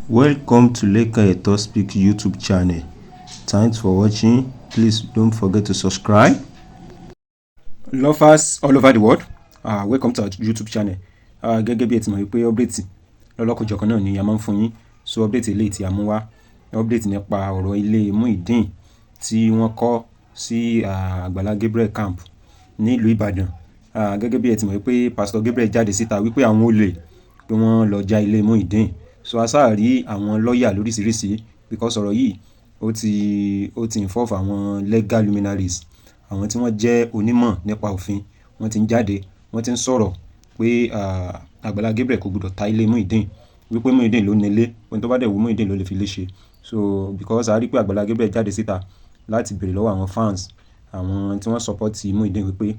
Welcome to Leka Eto Speak YouTube channel. Thanks for watching. Please don't forget to subscribe. Lovers all over the world, welcome to our YouTube channel. Gẹ́gẹ́ bí ẹ ti mọ̀ wípé update lọ́lọ́kọ̀jọ̀kan náà ni a máa ń fún yín. So update eléyìí tí a mú wá, update nípa ọ̀rọ̀ ilé Muideen tí wọ́n kọ́ sí Agbala Gabriel camp nílùú Ìbàdàn. Gẹ́gẹ́ bí ẹ ti mọ̀ wípé Pastor Gabriel jáde síta wípé àwọn olè pé wọ́n lọ já ilé Muideen. So a sáà rí àwọn lọ́ọ̀yà lóríṣiríṣi because ọ̀rọ̀ yìí ó ti involve àwọn legal luminaries, àwọn tí wọ́n jẹ́ onímọ̀ nípa òfin. Wọ́n ti ń jáde, wọ́n ti ń sọ̀rọ̀ pé Agbala Gabriel kò gbọdọ̀ ta ilé Muideen, wípé Muideen ló nílé, ohun tó bá dẹ̀ wù Muideen ló lè fi lé ṣe. So because a rí pé Agbala Gabriel jáde síta láti béèrè lọ́wọ́ àwọn fans, àwọn tí wọ́n support Muideen wípé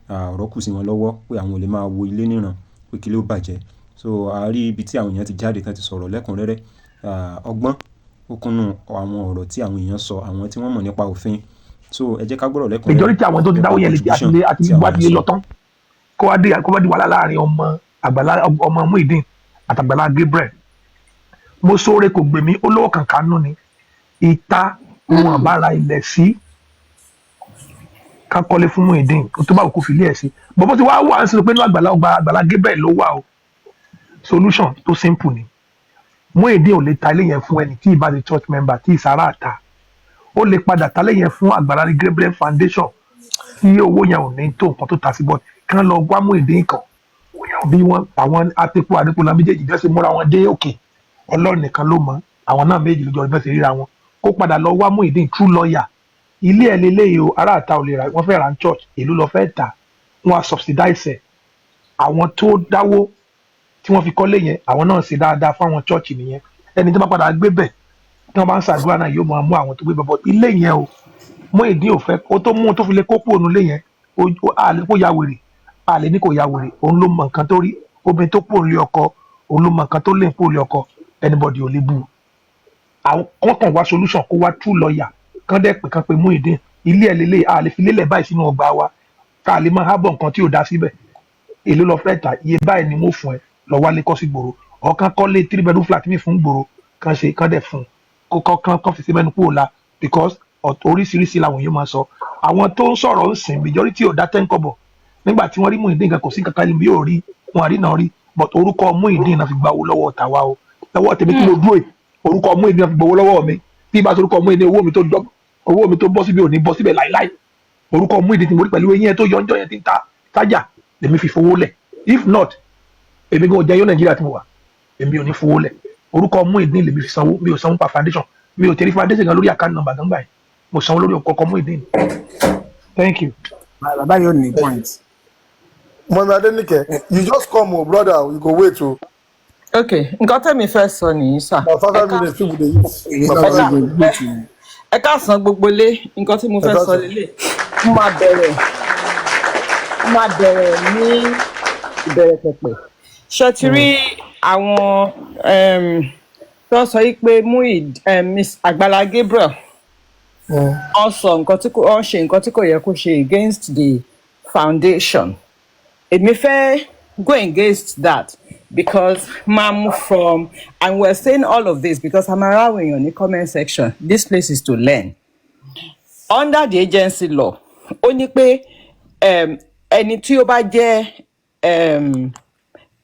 ọ̀rọ̀ kù sí wọn lọ́wọ́, pé àwọn ò lè máa wo ilé níran pé kí ló bàjẹ́. So a rí ibi tí àwọn èèyàn ti jáde tán ti sọ̀rọ̀ lẹ́kùnrẹ́rẹ́. Ọgbọ́n ó kúnnú àwọn ọ̀rọ̀ tí àwọn èèyàn sọ, àwọn tí wọ́n mọ̀ nípa òfin. So ẹ jẹ́ ká gbọ́rọ̀ lẹ́kùnrẹ́rẹ́. Majority àwọn tó ti dáwọ́ yẹn lè àti wádìí lọ tán kó wá di wàhálà láàrin ọmọ Muideen àti Agbala Gabriel. Mo sóore kò gbèmí olówó kankan ni ìta wọn bá ra ilẹ̀ sí ká kọ́lé fún Muideen tó bá kó filé ẹ̀ sí. Bọ́bọ́ ti wá wà ń sọ pé ní Agbala Gabriel ló wà o. Solution tó simple ni. Muideen ò lè ta ilé yẹn fún ẹni tí ìbá di church member tí ìsára àta. Ó lè padà ta ilé yẹn fún Agbala Gabriel Foundation tí owó yẹn ò ní tó nǹkan tó ta sí bọ́ọ̀dù. Kán lọ wá Muideen kan bí wọn àwọn Adékúnlá méjèèjì jẹ́ sí múra wọn dé òkè. Ọlọ́run nìkan ló mọ̀, àwọn náà méjì lójó ọdún fẹ́ ríra wọn. Kó padà lọ wá Muideen true lawyer. Ilé ẹ̀ lélẹ́yìí o, ará àta ò lè ra, wọ́n fẹ́ ra church, èló lọ fẹ́ tà, wọ́n á subsidize ẹ̀. Àwọn tó dáwó tí wọ́n fi kọ́lé yẹn, àwọn náà ṣe dáadáa fún àwọn church nìyẹn. Ẹni tó bá padà gbé bẹ̀ tí wọ́n bá ń ṣàdúrà náà yóò máa mú àwọn tó gbé bẹ̀ bọ̀. Ilé yẹn o, Muideen ò fẹ́ kó tó mú tó fi lè kó kúrò nílé yẹn, àlè kó ya wèrè, àlè ní kò ya wèrè, òun ló mọ nǹkan tó rí, obìnrin tó kúrò nílé ọkọ, òun ló mọ nǹkan tó lè kúrò nílé ọkọ, anybody ò lè bú. Àwọn kan wá solution kó wá true lawyer, kán dẹ́ pé kán pe Muideen, ilé ẹ̀ lélẹ̀ àlè fi lélẹ̀ báyìí sínú ọgbà wa, ká lè máa hábọ̀ nǹkan tí ò dá síbẹ̀. Èló lọ fẹ́ tà, iye báyìí ni mo fún ẹ, lọ wálé kọ́ sí gbòòrò. Ọ̀kan kọ́lé 3 bedroom flat mi fún gbòòrò, kán ṣe kán dẹ̀ fún kán fi sí mẹ́nu kúrò la because oríṣiríṣi làwọn yóò máa sọ. Àwọn tó ń sọ̀rọ̀ ń sìn majority ò dá 10 kọ́bọ̀. Nígbà tí wọ́n rí Muideen kan kò sí kankan níbi yóò rí wọn àrí náà rí, but orúkọ Muideen náà fi gba owó lọ́wọ́ tàwa o. Lọ́wọ́ tèmi tí mo dúró yìí, orúkọ Muideen náà fi gba owó lọ́wọ́ mi. Bí bá orúkọ Muideen owó mi tó bọ́ síbi ò ní bọ́ síbẹ̀ láíláí. Orúkọ Muideen tí mo rí pẹ̀lú eyín ẹ̀ tó yọjọ́ yẹn ti ń ta tájà lèmi fi fowó lẹ̀. If not, èmi gan jẹ́ yóò Nàìjíríà tí mo wà, èmi ò ní fowó lẹ̀. Orúkọ Muideen lèmi fi sanwó, mi ò sanwó pa foundation, mi ò tẹ̀lé foundation gan lórí account number gan gbà yẹn, mo sanwó lórí ọkọ̀ Muideen. Thank you. Bàbá yóò ní point. Mọ̀mí Adéníkẹ́, you just come o brother, you go wait o. Okay, nǹkan tẹ́mi fẹ́ sọ nìyí sà. Na 5 minutes people dey use. Ẹ káàsán gbogbo lé, nǹkan tí mo fẹ́ sọ lélẹ̀. Mo máa bẹ̀rẹ̀ ní ìbẹ̀rẹ̀ pẹ̀pẹ̀. Ṣé ti rí àwọn tó sọ yìí pé Miss Agbala Gabriel wọ́n ṣe nǹkan tí kò yẹ kó ṣe against the foundation. Èmi fẹ́ go against that because and we're saying all of this because I'm around in the comment section. This place is to learn. Under the agency law, ó ní pé ẹni tí ó bá jẹ́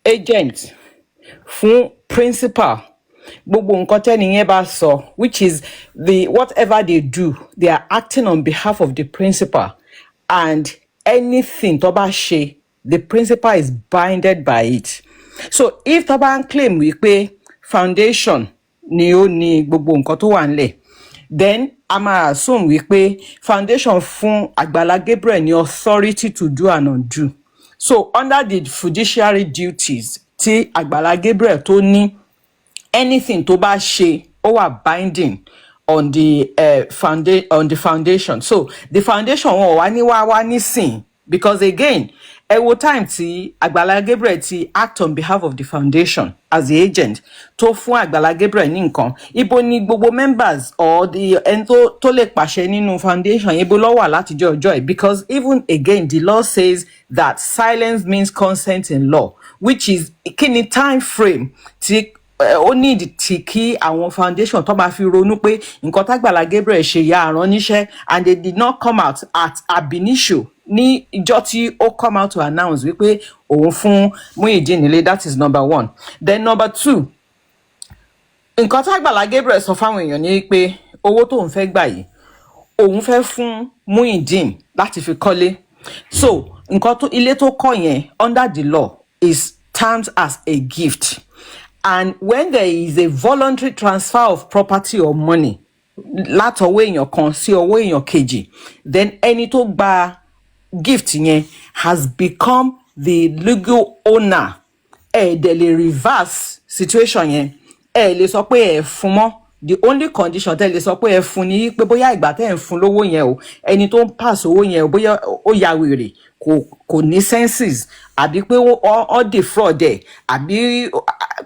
agent fún principal, gbogbo nǹkan tẹ́ni yẹn bá sọ, which is whatever they do, they are acting on behalf of the principal, and anything tó bá ṣe, the principal is binded by it. So if tó bá ń claim wípé foundation ni ó ní gbogbo nǹkan tó wà nílẹ̀, then a máa assume wípé foundation fún Agbala Gabriel ní authority to do and undo. So under the fiduciary duties tí Agbala Gabriel tó ní, anything tó bá ṣe ó wà binding on the foundation. So the foundation wọn wá ní wá nísìn because again ẹ wo time tí Agbala Gabriel ti act on behalf of the foundation as the agent tó fún Agbala Gabriel ní nǹkan, ibo ni gbogbo members or the ẹni tó lè pàṣẹ nínú foundation ibo ló wà látijọ́ ọjọ́ ẹ̀, because even again the law says that silence means consent in law, which is kí ni time frame tí ó need tí kí àwọn foundation tó máa fi ronú pé nǹkan t'Agbala Gabriel ṣe ya àrán níṣẹ́, and they did not come out at ab initio ní ìjọ tí ó come out to announce wípé òun fún Muideen nílé. That is number one. Then number two, nǹkan t'Agbala Gabriel sọ fáwọn èèyàn ni pé owó tóun fẹ́ gbà yìí òun fẹ́ fún Muideen láti fi kọ́lé. So nǹkan tó ilé tó kọ́ yẹn under the law is termed as a gift, and when there is a voluntary transfer of property or money látọwọ́ èèyàn kan sí ọwọ́ èèyàn kejì, then ẹni tó gba gift yẹn has become the legal owner. Dẹ̀ lè reverse situation yẹn, lè sọ pé ẹ fún mọ́. The only condition tẹ́ lè sọ pé ẹ fún ni pé bóyá ìgbà tẹ́ ń fún lówó yẹn o, ẹni tó ń pass owó yẹn o, bóyá ó ya wèrè, kò ní senses, àbí pé ó defraud ẹ̀, àbí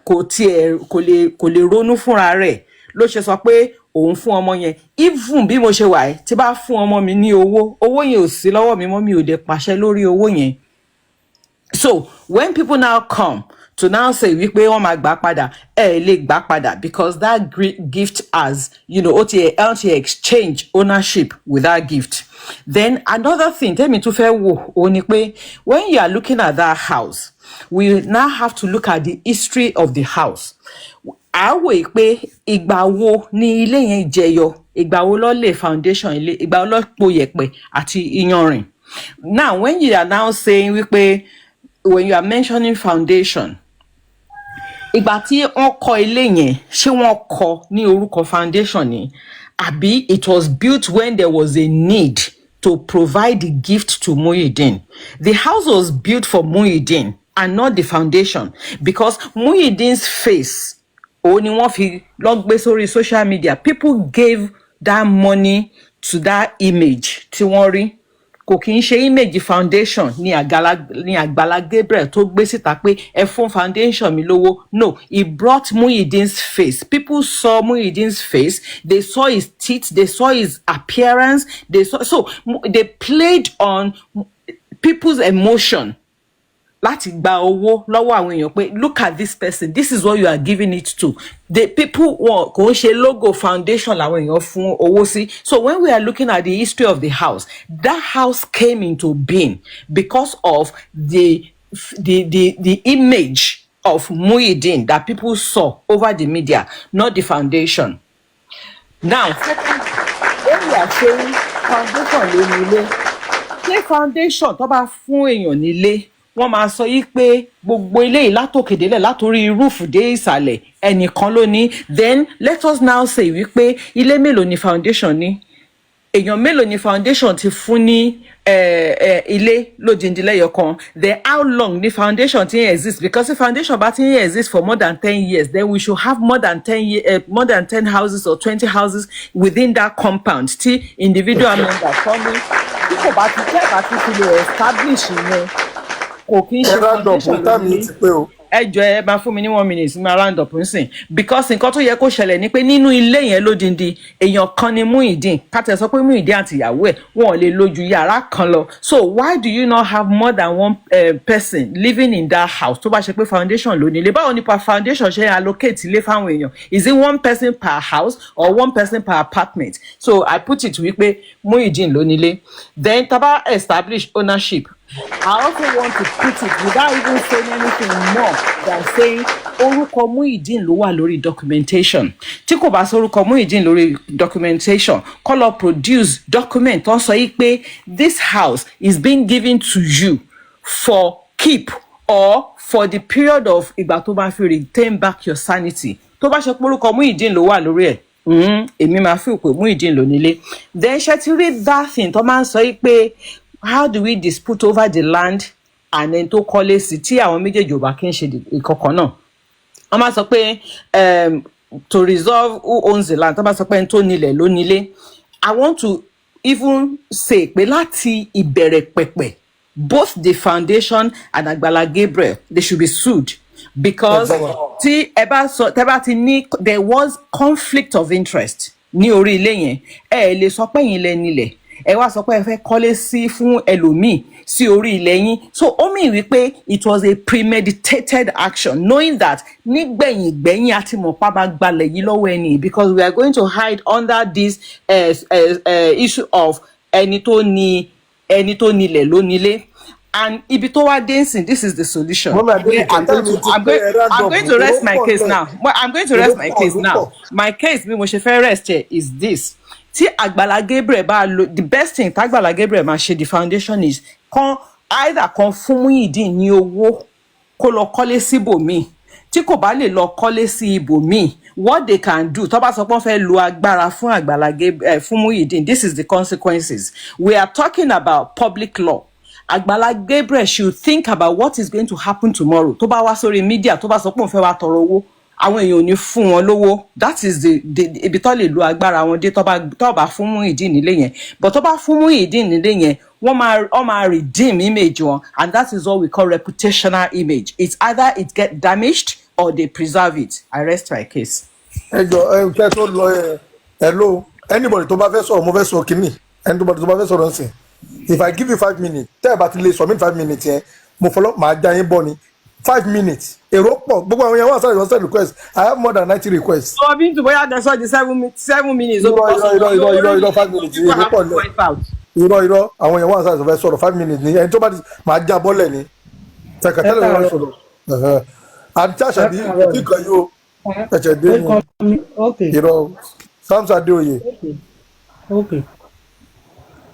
kò lè ronú fúnra rẹ̀ ló ṣe sọ pé òun fún ọmọ yẹn. Even bí mo ṣe wà ẹ́, tí bá fún ọmọ mi ní owó yẹn ò sí lọ́wọ́ mi mọ́, mi ò dẹ̀ pàṣẹ lórí owó yẹn. So when people now come to now say wípé wọ́n máa gbà padà, lè gbà padà, because that gift has, ó ti exchange ownership with that gift. Then another thing tẹ́mi tún fẹ́ wò ó ni pé when you are looking at that house, we now have to look at the history of the house. À wò pé ìgbà wo ni ilé yẹn jẹyọ, ìgbà wo ló lay foundation ilé, ìgbà wo ló po yẹ̀pẹ̀ àti iyanrìn. Now when you are now saying wípé, when you are mentioning foundation, ìgbà tí wọ́n kọ́ ilé yẹn, ṣé wọ́n kọ́ ní orúkọ foundation ni, àbí it was built when there was a need to provide the gift to Muideen? The house was built for Muideen and not the foundation, because Muideen's face òun ni wọ́n fi lọ gbé sórí social media. People gave that money to that image tí wọ́n rí. Kò kí ń ṣe image foundation ní Agbala Gabriel tó gbé síta pé ẹ fún foundation mi lówó. No, he brought Muideen's face. People saw Muideen's face, they saw his teeth, they saw his appearance, so they played on people's emotion láti gba owó lọ́wọ́ àwọn èèyàn pé look at this person, this is what you are giving it to. The people wọn kò ń ṣe logo foundation làwọn èèyàn fún owó sí. So when we are looking at the history of the house, that house came into being because of the image of Muideen that people saw over the media, not the foundation. Now, when we are saying foundation ló nílé, ṣé foundation tó bá fún èèyàn nílé, wọ́n máa sọ yí pé gbogbo ilé yìí látòkèdélẹ̀ látòrí roof dé ìsàlẹ̀ ẹnìkan ló ní? Then let us now say wípé ilé mélòó ni foundation ní, èèyàn mélòó ni foundation ti fún ní ilé lódindi lẹ́yọ̀kan. Then how long ni foundation ti exist? Because if foundation bá ti exist for more than 10 years, then we should have more than 10 houses or 20 houses within that compound tí individual members kọ́ ní. Tí kò bá ti fi lè establish yẹn, kò kí ń ṣe foundation lónìí. Ẹjọ́ ẹ máa fún mi ní 1 minute máa round up nsìn, because nǹkan tó yẹ kó ṣẹlẹ̀ ni pé nínú ilé yẹn lódindi èèyàn kan ni Muideen, kátẹ sọ pé Muideen àti ìyàwó ẹ̀ wọn ò lè lójú yàrá kan lọ. So why do you not have more than one person living in that house tó bá ṣe pé foundation ló nílé? Báwo ni foundation ṣe allocate ilé fáwọn èèyàn? Is it one person per house or one person per apartment? So I put it wípé Muideen ló nílé. Then tá bá establish ownership, I also want to put it without even saying anything more than saying orúkọ Muideen ló wà lórí documentation. Tí kò bá sórúkọ Muideen lórí documentation, kó lọ produce document tó sọ yìí pé this house is being given to you for keep or for the period of ìgbà tó bá fi retain back your sanity. Tó bá ṣe pé orúkọ Muideen ló wà lórí ẹ̀, èmi máa fi pé Muideen ló nílé. Then ṣe ti rí that thing tó máa ń sọ yìí pé how do we dispute over the land and then tó kọ́lé sí tí àwọn méjèèjì ò bá kí ń ṣe ìkọ̀kan náà? Wọ́n máa sọ pé to resolve who owns the land, tó bá sọ pé ẹni tó nílẹ̀ ló nílé. I want to even say pé láti ìbẹ̀rẹ̀ pẹ̀pẹ̀, both the foundation and Agbala Gabriel, they should be sued, because tí ẹ bá ti ní there was conflict of interest ní orí ilé yẹn, lè sọ pé ẹ̀yin lẹ nílẹ̀, ẹ wá sọ pé ẹ fẹ́ kọ́lé sí fún ẹlòmíì sí orí ilẹ̀ yín. So ó mì wípé it was a premeditated action, knowing that nígbẹ̀yìngbẹ̀yìn àti mọ̀pá bá gbalẹ̀ yìí lọ́wọ́ ẹni, because we are going to hide under this issue of ẹni tó nílẹ̀ ló nílé. And ibi tó wá dé nsìn, this is the solution. I'm going to rest my case now. I'm going to rest my case now. My case bí mo ṣe fẹ́ rest here is this. Tí Agbala Gabriel bá lo, the best thing tí Agbala Gabriel máa ṣe, the foundation is either kan fún Muideen ní owó kó lọ kọ́lé sí ibòmíì. Tí kò bá lè lọ kọ́lé sí ibòmíì, what they can do, tó bá sọ pé wọ́n fẹ́ lo agbára fún Agbala Gabriel fún Muideen, this is the consequences. We are talking about public law. Agbala Gabriel should think about what is going to happen tomorrow. Tó bá wá sórí media, tó bá sọ pé òun fẹ́ wá tọrọ owó, àwọn èèyàn ò ní fún wọn lówó. That is the ibi tó lè lo agbára wọn dé tó bá fún Muideen nílé yẹn. But tó bá fún Muideen nílé yẹn, wọ́n máa redeem image wọn, and that is what we call reputational image. It's either it get damaged or they preserve it. I rest my case. Hello, anybody tó bá fẹ́ sọ̀rọ̀, mo fẹ́ sọ kíní. Anybody tó bá fẹ́ sọ̀rọ̀ nsìn. If I give you 5 minutes, tell about the late 5 minutes here. Mo follow my giant bunny. 5 minutes. Èrò pọ̀. Gbogbo àwọn èèyàn wá sáré request. I have more than 90 requests. So I've been to where they saw the 7 minutes. Irọ́ 5 minutes. Èrò pọ̀ lẹ̀. Irọ́. Àwọn èèyàn wá sáré sọ̀rọ̀ 5 minutes ni. Ẹni tó bá ti máa já bọ́lẹ̀ ni. Tẹ̀kẹ̀tẹ̀lẹ̀ wọn sọ̀rọ̀. Àti àṣàbí kíkan yóò. Ẹ̀jẹ̀ dé ni. Irọ́. Samson Adeoye. Okay.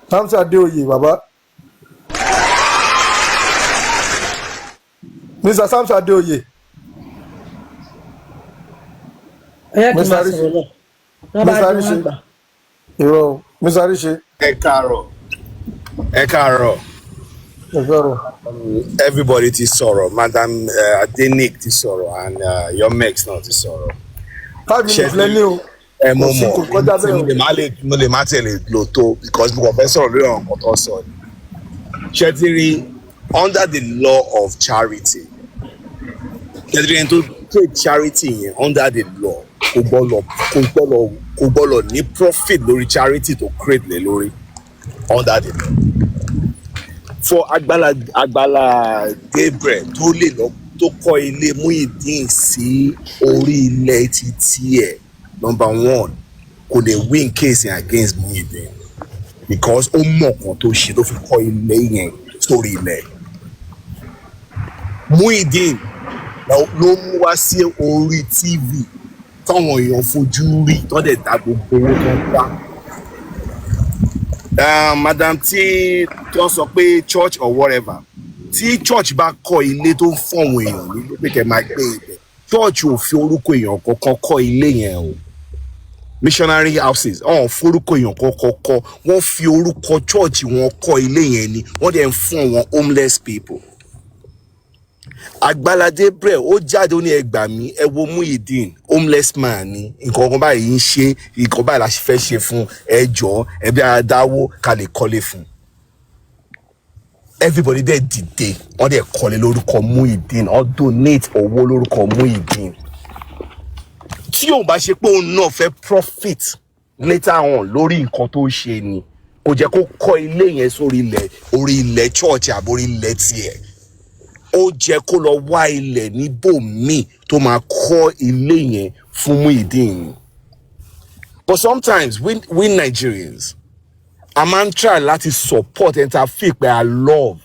Samson Adeoye, Baba. Mr. Samson Adeoye. Mr. Arishe. Irọ́. Mr. Arishe. Ẹ káàárọ̀. Everybody ti sọ̀rọ̀. Madam Adenik ti sọ̀rọ̀ and Yomex náà ti sọ̀rọ̀. 5 minutes lẹ́ni o. Mo lè má tẹ̀lé lò tó because mo kàn fẹ́ sọ̀rọ̀ lórí ọ̀rọ̀ kan tó sọ ni. Ṣẹ́tìrì under the law of charity, ṣẹ́tìrì ẹni tó take charity yẹn under the law kò gbọ́dọ̀ ní profit lórí charity tó create lé lórí under the law. For Agbala Gabriel tó lè lọ tó kọ́ ilé Muideen sí orí ilẹ̀ títí ẹ̀. Number one, kò lè win case against Muideen because ó mọ̀ kan tó ṣe tó fi kọ́ ilé yẹn sórí ilẹ̀. Muideen ló mú wá sí orí TV táwọn èèyàn fojú rí tó dẹ̀ dá gbogbo owó tó ń pa. Madam tí tó sọ pé church or whatever, tí church bá kọ́ ilé tó ń fọ̀wọ̀n èèyàn nílé pé kẹ́ máa gbé ibẹ̀, church ò fi orúkọ èèyàn kankan kọ́ ilé yẹn o. Missionary houses forúkọ èèyàn kọ́kọ́ wọ́n fi orúkọ church wọn kọ́ ilé yẹn ni wọ́n dẹ̀ ń fún wọn homeless people. Agbala Gabriel ó jáde ó ní ẹ gbà mí ẹ wo Muideen homeless man ni nǹkan kan báyìí ń ṣe nǹkan báyìí la fẹ́ ṣe fún ẹjọ́ ẹbí adáwó ká lè kọ́lé fún. Everybody dẹ̀ dìde wọ́n dẹ̀ kọ́lé lórúkọ Muideen wọ́n donate owó lórúkọ Muideen. Tí òun bá ṣe pé òun náà fẹ́ profit later on lórí nǹkan tó ṣe ni kò jẹ́ kó kọ́ ilé yẹn sórí ilẹ̀ orí ilẹ̀ church àbórí ilẹ̀ tiẹ̀. Ó jẹ́ kó lọ wá ilẹ̀ níbòmíì tó máa kọ́ ilé yẹn fún Muideen. But sometimes we Nigerians a máa ń try láti support and ta feel pé I love.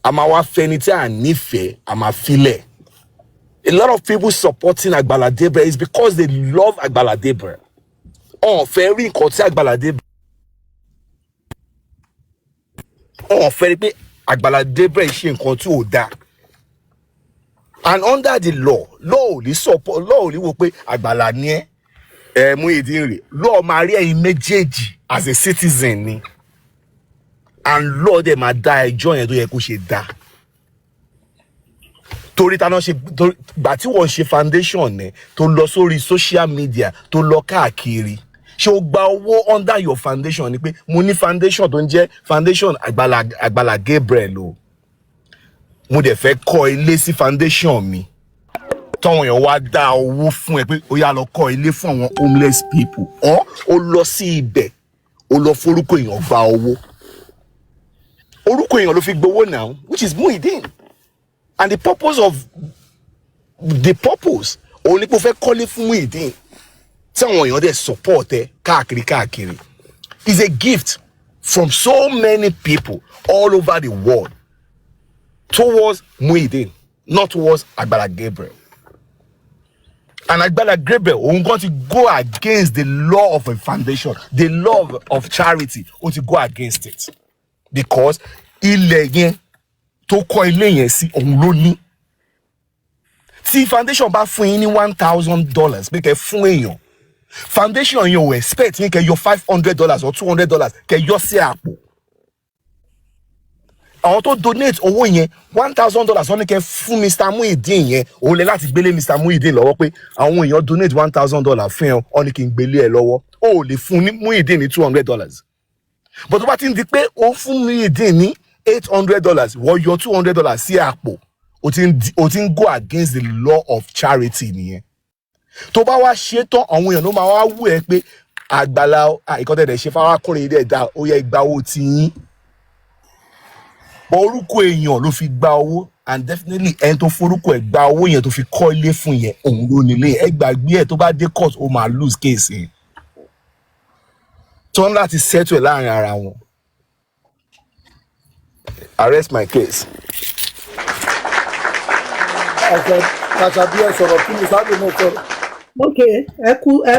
A máa wá fẹ́ni tí a nífẹ̀ẹ́ a máa filẹ̀. A lot of people supporting Agbala Gabriel is because they love Agbala Gabriel. Fẹ́ rí nǹkan tí Agbala Gabriel. Fẹ́ rí pé Agbala Gabriel ṣe nǹkan tí ò dáa. And under the law ò ní support, law ò ní wò pé Agbala ní Muideen rè. Law máa rí ẹ̀yin méjèèjì as a citizen ni. And law dẹ̀ máa dá ẹjọ́ yẹn tó yẹ kó ṣe dá. Torí ta náà ṣe gbà tí wọ́n ṣe foundation ne tó lọ sórí social media tó lọ káàkiri ṣé o gba owó under your foundation ni pé mo ní foundation tó ń jẹ́ foundation Agbala Gabriel o mo dẹ̀ fẹ́ kọ́ ilé sí foundation mi táwọn èèyàn wá dá owó fún ẹ pé ó yá lọ kọ́ ilé fún àwọn homeless people ó lọ sí ibẹ̀ ó lọ forúkọ èèyàn gba owó. Orúkọ èèyàn ló fi gbowó now, which is Muideen. And the purpose òun ni pé ó fẹ́ kọ́lé fún Muideen tí àwọn èèyàn dẹ̀ support ẹ káàkiri is a gift from so many people all over the world towards Muideen, not towards Agbala Gabriel. And Agbala Gabriel òun gan ti go against the law of a foundation, the law of charity, ó ti go against it because ilẹ̀ yẹn tó kọ́ ilé yẹn sí òun ló ní. Tí foundation bá fún yín ní $1,000 pé kẹ́ fún èèyàn, foundation yẹn ò expect yín kẹ́ yọ $500 or $200 kẹ́ yọ sí àpò. Àwọn tó donate owó yẹn $1,000 wọ́n ní kẹ́ fún Mr. Muideen yẹn, òun lè láti gbélé Mr. Muideen lọ́wọ́ pé àwọn èèyàn donate $1,000 fún ẹ, wọ́n ní kí n gbélé ẹ lọ́wọ́. Ó lè fún ní Muideen ní $200. But tó bá ti ń di pé ó fún Muideen ní $800, wọ́n yọ $200 sí àpò, ó ti ń go against the law of charity nìyẹn. Tó bá wá ṣe tán àwọn èèyàn ló máa wá wú ẹ pé Àgbàlá ìkọ́tẹ̀dẹ̀ ṣe fárákùnrin dẹ̀ dá ó yẹ ìgbà owó ti yín. Orúkọ èèyàn ló fi gba owó, and definitely ẹni tó forúkọ ẹ̀ gba owó yẹn tó fi kọ́ ilé fún yẹn òun ló nílé. Ẹ gbàgbé ẹ̀ tó bá dé court ó máa lose case yẹn. Tó ń láti settle ẹ̀ láàrin ara wọn. Arrest my case. Àṣàbí ẹ sọ̀rọ̀ kí ni sábẹ́ náà sọ̀rọ̀. ok ẹ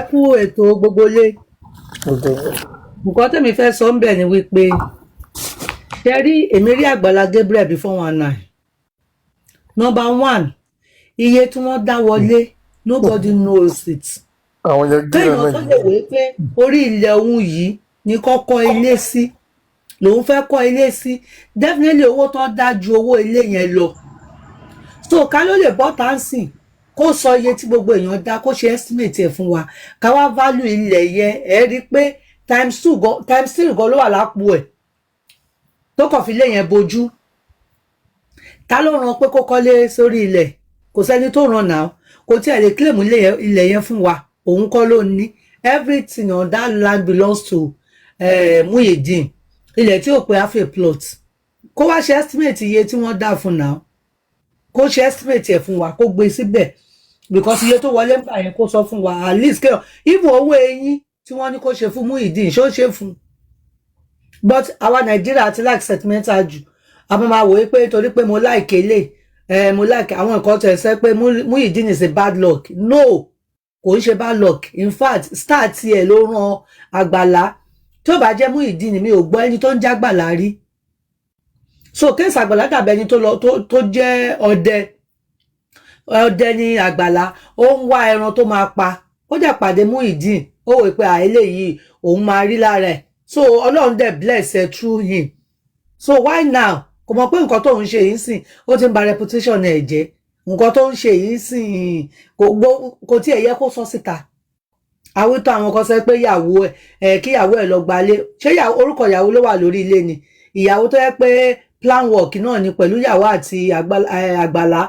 kú ètò gbogbo lé. nǹkan tẹ̀mí fẹ́ sọ ń bẹ̀ ni wípé ṣe rí èmi rí Agbala Gabriel before 19. Number 1, iye tí wọ́n dá wọlé nobody knows it. Àwọn yẹn gbé ẹ kéèyàn tó lè wé pé orí ilẹ̀ òun yìí ni kọ́kọ́ ilé sí lòun fẹ́ kọ́ ilé sí, definitely owó tó dá ju owó ilé yẹn lọ. So ká ló lè bọ́ táǹsì kó sọ iye tí gbogbo èèyàn dá kó ṣe estimate ẹ̀ fún wa ká wá value ilẹ̀ yẹn ẹ rí i pé times 3 gan ló wà lápò ẹ̀ tó kàn fi ilé yẹn bojú. Ta ló ràn pé kó kọ́lé sórí ilẹ̀? Kò sẹ́ni tó ràn náà, kò tí ẹ lè claim ilẹ̀ yẹn fún wa, òun kọ́ ló ní. Everything on that land belongs to Muideen. Ilẹ̀ tí ò pé half a plot. Kó wá ṣe estimate iye tí wọ́n dá fún náà, kó ṣe estimate ẹ̀ fún wa, kó gbé síbẹ̀, because iye tó wọlé ń gbà yẹn kó sọ fún wa at least kéèyàn even owó eyín tí wọ́n ní kó ṣe fún Muideen ṣó ṣe fún. But àwa Nàìjíríà ti like sentimental jù, a máa wò ó pé torí pé mo like ilé mo like àwọn nǹkan tó ẹ sẹ pé Muideen is a bad luck. No, kò ń ṣe bad luck. In fact start tiẹ̀ ló ràn Àgbàlá. Tó bá jẹ́ Muideen mi ò gbọ́ ẹni tó ń jágbàlá rí. So kéèsì Àgbàlá dàbí ẹni tó jẹ́ ọdẹ ní Àgbàlá, ó ń wá ẹran tó máa pa, ó dẹ̀ pàdé Muideen, ó wò pé eléyìí òun máa rí lára ẹ̀. So Ọlọ́run dẹ̀ bless ẹ through him. So why now? Kò mọ̀ pé nǹkan tó ń ṣe yìí sìn ó ti ń ba reputation ẹ̀ jẹ́. Nǹkan tó ń ṣe yìí sìn kò tí ẹ̀ yẹ kó sọ síta. Àwítọ́ àwọn kan sọ pé ìyàwó ẹ̀ kí ìyàwó ẹ̀ lọ gbalé. Ṣé orúkọ ìyàwó ló wà lórí ilé ni? Ìyàwó tó yẹ pé plan work náà ni pẹ̀lú ìyàwó àti Àgbàlá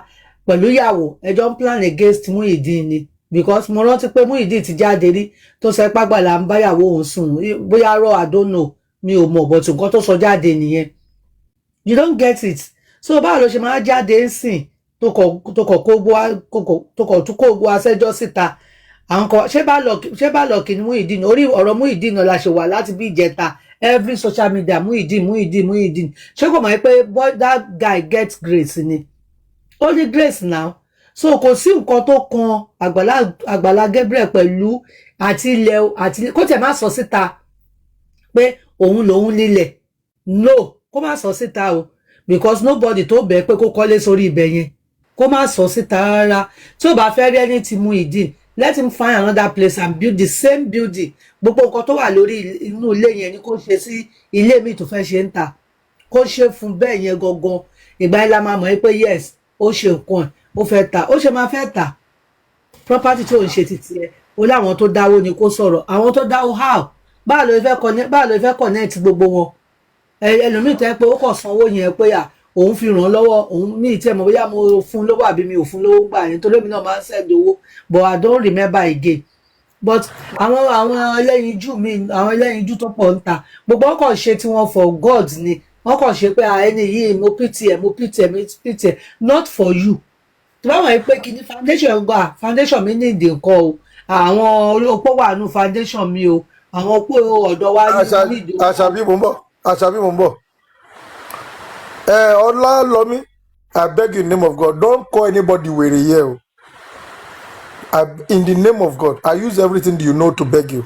pẹ̀lú ìyàwó ẹjọ́ ń plan against Muideen ni. Because mo rántí pé Muideen ti jáde rí tó sọ pé Àgbàlá ń báyàwó òun sùn, bóyá rọ I don't know, mi ò mọ̀, but nǹkan tó sọ jáde nìyẹn. You don't get it. So báwo ló ṣe máa jáde ń sìn tó kọ̀ kó gbó aṣẹ́jọ́ síta? Àwọn kan ṣé bá lọ́ọ̀kì ní Muideen? Orí ọ̀rọ̀ Muideen náà la ṣe wà láti bí ìjẹta, every social media Muideen. Ṣé kò mọ̀ pé that guy gets grace ni? Ó ní grace now. So kò sí nǹkan tó kan Agbala Gabriel pẹ̀lú àti ilẹ̀ kó tẹ̀ má sọ síta pé òun lòun nílẹ̀. No, kó má sọ síta o, because nobody tó bẹ̀ pé kó kọ́lé sórí ibẹ̀ yẹn, kó má sọ síta rárá. Tí ó bá fẹ́ rí ẹni tí Muideen, let him find another place and build the same building. Gbogbo nǹkan tó wà lórí inú ilé yẹn ni kó ṣe sí ilé mi tó fẹ́ ṣe ń ta, kó ṣe fún bẹ́ẹ̀ yẹn gangan. Ìgbà yẹn la máa mọ̀ pé yes ó ṣe nǹkan ó fẹ́ ta, ó ṣe máa fẹ́ ta property tó ń ṣe títí ẹ. Ó láwọn tó dáwó ni kó sọ̀rọ̀, àwọn tó dáwó how? Báwo ló fẹ́ connect gbogbo wọn? Ẹlòmíì tẹ́ pé ó kàn sanwó yẹn pé òun fi ràn lọ́wọ́, òun ní ìtẹ́ mọ̀ bóyá mo fún lówó àbí mi ò fún lówó gbà yẹn, torí èmi náà máa ń send owó, but I don't remember again. but àwọn ẹlẹ́yinjú mi àwọn ẹlẹ́yinjú tó pọ̀ ń ta gbogbo wọn kàn ṣe tí wọ́n for God ni wọ́n kàn ṣe pé ẹni yìí mo pity ẹ̀ not for you tó bá wọ̀nyí pé kí ni foundation mi ní ìdè nǹkan o àwọn opó wà nù foundation mi o àwọn opó ọ̀dọ́ wa ní ìdè nǹkan. Àṣàbí mò ń bọ̀ Ọlálọ́mí, I beg you in the name of God, don't call anybody wèrè here o. In the name of God, I use everything you know to beg you.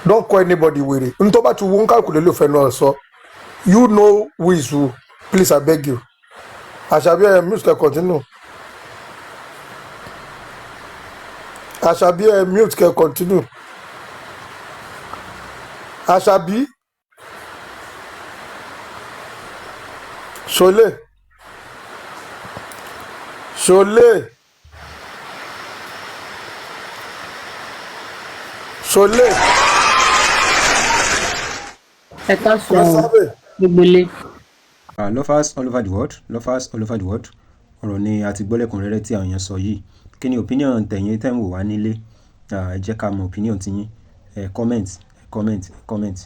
Don't call anybody wèrè. Ntọ́ba ti wọ́n kálukúlẹ̀ ló fẹ́ náà sọ. You know who is who. Please, I beg you. Àṣàbí mute can continue. Àṣàbí mute can continue. Àṣàbí. Ṣọlé. Ẹ káàsán gbogbo ilé. Lovers all over the world ọ̀rọ̀ ni a ti gbọ́ lẹ́kùnrẹ́rẹ́ tí àwọn èèyàn sọ yìí. Kí ni opinion tẹ̀yin tẹ́ ń wò wá nílé? Ẹ jẹ́ ká mọ opinion tiyín. Comment.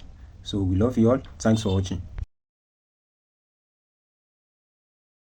So we love you all. Thanks for watching.